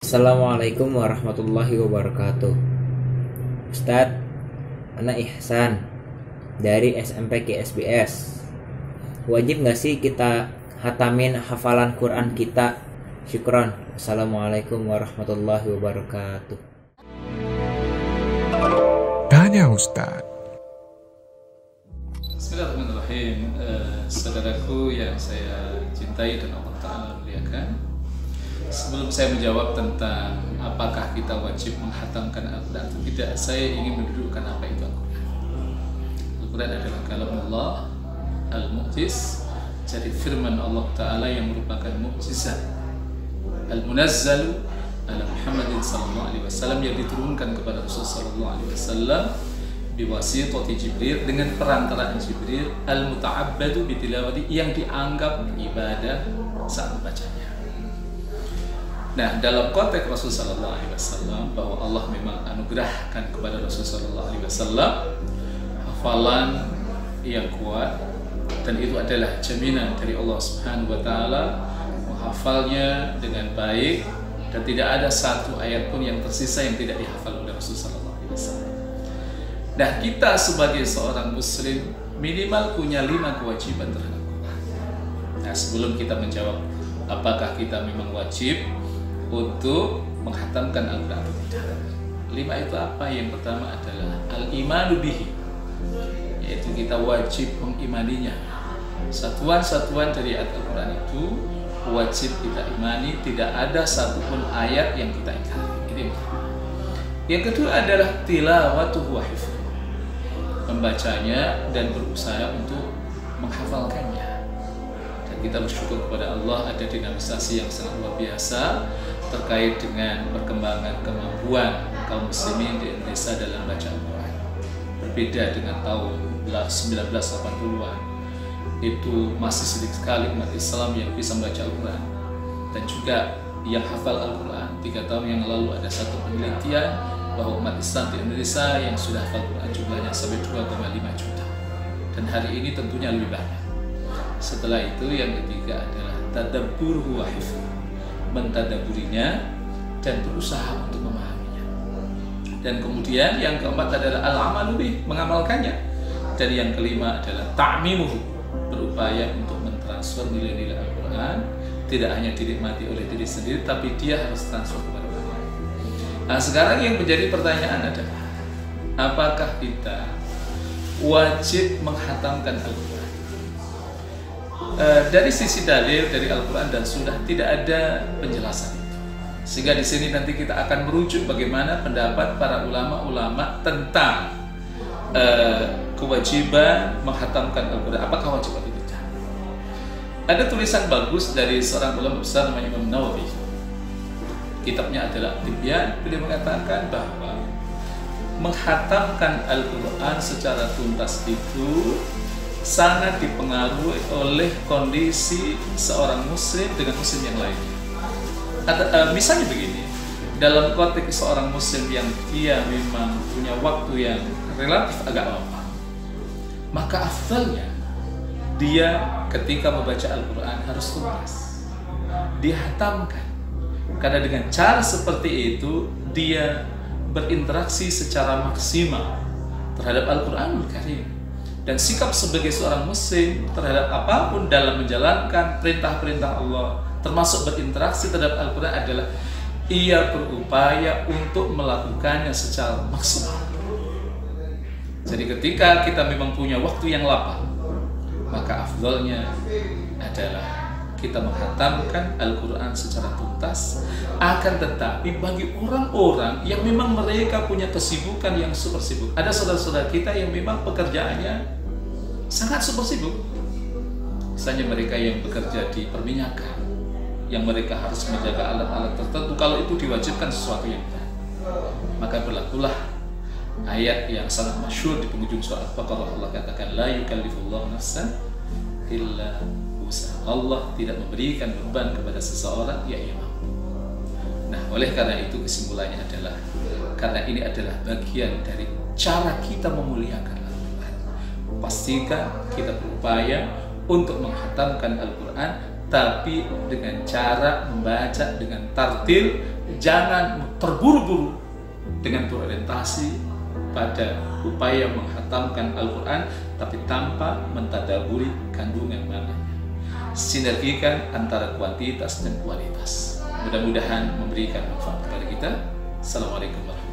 Assalamualaikum warahmatullahi wabarakatuh. Ustadz, Ana Ihsan dari SMP KSBS. Wajib gak sih kita hatamin hafalan Quran kita? Syukron. Assalamualaikum warahmatullahi wabarakatuh. Tanya Ustadz. Bismillahirrahmanirrahim. Saudaraku yang saya cintai dan Allah Ta'ala muliakan, sebelum saya menjawab tentang apakah kita wajib menghatamkan Al-Quran atau tidak, saya ingin mendudukkan apa itu Al-Quran. Al-Quran adalah kalam Allah al-mu'jiz, jadi firman Allah Ta'ala yang merupakan mu'jizat al-munazzalu ala Muhammadin sallallahu alaihi wasallam, yang diturunkan kepada Rasulullah sallallahu alaihi wasallam biwasitati Jibril, dengan perantaraan Jibril, al-muta'abbadu bitilawati, yang dianggap ibadah saat membacanya. Nah, dalam konteks Rasul sallallahu alaihi wasallam, bahwa Allah memang anugerahkan kepada Rasul sallallahu alaihi wasallam hafalan yang kuat, dan itu adalah jaminan dari Allah Subhanahu wa taala, menghafalnya dengan baik dan tidak ada satu ayat pun yang tersisa yang tidak dihafal oleh Rasul sallallahu alaihi wasallam. Nah, kita sebagai seorang muslim minimal punya 5 kewajiban terhadap Quran. Nah, sebelum kita menjawab apakah kita memang wajib untuk menghatamkan Al-Quran atau tidak, 5 itu apa? Yang pertama adalah al-imanu bihi, yaitu kita wajib mengimaninya. Satuan-satuan dari Al-Quran itu wajib kita imani, tidak ada satupun ayat yang kita ingkari. Yang kedua adalah tilawatuhu wa hifdzuhu, membacanya dan berusaha untuk menghafalkannya. Dan kita bersyukur kepada Allah, ada dinamisasi yang sangat luar biasa terkait dengan perkembangan kemampuan kaum muslimin di Indonesia dalam baca Al-Quran. Berbeda dengan tahun 1980-an, itu masih sedikit sekali umat Islam yang bisa membaca Al-Quran dan juga yang hafal Al-Quran. 3 tahun yang lalu ada satu penelitian bahwa umat Islam di Indonesia yang sudah hafal Quran jumlahnya sampai 2,5 juta, dan hari ini tentunya lebih banyak. Setelah itu yang ketiga adalah tadabburhu wa hifdzuhu, mentadaburinya dan berusaha untuk memahaminya. Dan kemudian yang keempat adalah al-amalu bih, mengamalkannya. Dan yang kelima adalah ta'mimuhu, berupaya untuk mentransfer nilai-nilai Al-Quran, tidak hanya dinikmati oleh diri sendiri, tapi dia harus transfer kepada orang lain. Nah, sekarang yang menjadi pertanyaan adalah, apakah kita wajib menghatamkan Al-Quran? Dari sisi dalil dari Al-Quran dan Sunnah tidak ada penjelasan itu, sehingga di sini nanti kita akan merujuk bagaimana pendapat para ulama-ulama tentang kewajiban menghatamkan Al-Quran. Apakah wajib atau tidak? Ada tulisan bagus dari seorang ulama besar namanya Imam Nawawi. Kitabnya adalah Tibyan. Beliau mengatakan bahwa menghatamkan Al-Quran secara tuntas itu sangat dipengaruhi oleh kondisi seorang muslim dengan muslim yang lainnya. Misalnya begini, dalam konteks seorang muslim yang dia memang punya waktu yang relatif agak lama, maka afdalnya dia ketika membaca Al-Quran harus tuntas, dihatamkan. Karena dengan cara seperti itu dia berinteraksi secara maksimal terhadap Al-Quranul Karim. Dan sikap sebagai seorang muslim terhadap apapun dalam menjalankan perintah-perintah Allah, termasuk berinteraksi terhadap Al-Quran, adalah ia berupaya untuk melakukannya secara maksimal. Jadi ketika kita memang punya waktu yang lapang, maka afdalnya adalah kita menghatamkan Al-Quran secara tuntas. Akan tetapi bagi orang-orang yang memang mereka punya kesibukan yang super sibuk, ada saudara-saudara kita yang memang pekerjaannya sangat super sibuk. Misalnya mereka yang bekerja di perminyakan, yang mereka harus menjaga alat-alat tertentu, kalau itu diwajibkan sesuatu yang berat, maka berlakulah ayat yang sangat masyhur di penghujung surah Al-Baqarah. Allah katakan, la yukallifullahu nafsan illa wus'aha. Allah tidak memberikan beban kepada seseorang yang ia mampu. Nah, oleh karena itu kesimpulannya adalah, karena ini adalah bagian dari cara kita memuliakan Al-Quran, pastikan kita berupaya untuk menghatamkan Al-Quran, tapi dengan cara membaca dengan tartil, jangan terburu-buru dengan berorientasi pada upaya menghatamkan Al-Quran, tapi tanpa mentadaburi kandungan maknanya. Sinergikan antara kuantitas dan kualitas. Mudah-mudahan memberikan manfaat kepada kita. Assalamualaikum warahmatullahi wabarakatuh.